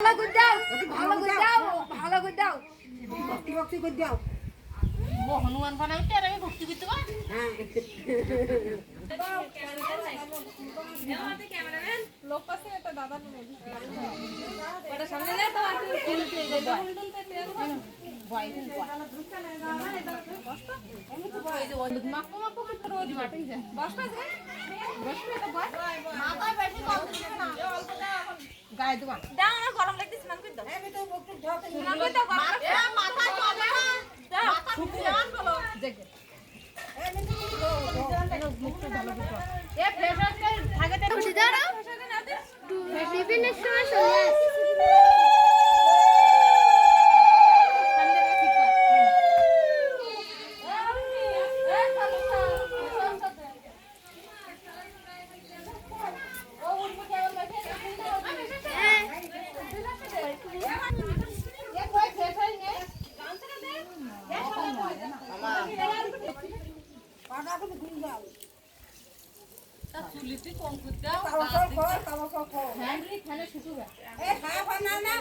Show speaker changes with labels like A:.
A: ভালো করে দাও, ভালো করে দাও, ভালো করে দাও। ভক্তি ভক্তি করে দাও।
B: হনুমান বানাইতে আর আমি ভক্তি করতে পারি।
A: হ্যাঁ।
C: লোক পাশে একটা দাদা নেবে
B: ওটা সামনে না তো আর খেলতে যাই বয় বয় এই যে ওই মাপো মাপো তো রোজ মাঠে যায়
C: বসবে যে
B: বসবে তো বয়
C: মাথায় বেশি কম দিবে না অল্প দাও
B: গায়ে দেবা
C: দাও না গরম লাগতেছে স্নান করে দাও
A: আমি তো একটু ঢাকা
C: স্নান করে দাও গরম লাগছে মাথায় চলে না দাও স্নান করো
B: দেখে
A: আমি তো
B: মুখটা ভালো করে এ ফ্রেশার থাকে তো
D: খুশি দাঁড়াও টিফিনের সময় চলে আসি
B: চুলিতে কম করতে দাও
A: খাওয়া খাওয়া খাওয়া খাওয়া খাওয়া।
B: হ্যান্ডলি খানে শুকুবে
A: এ খাওয়া না না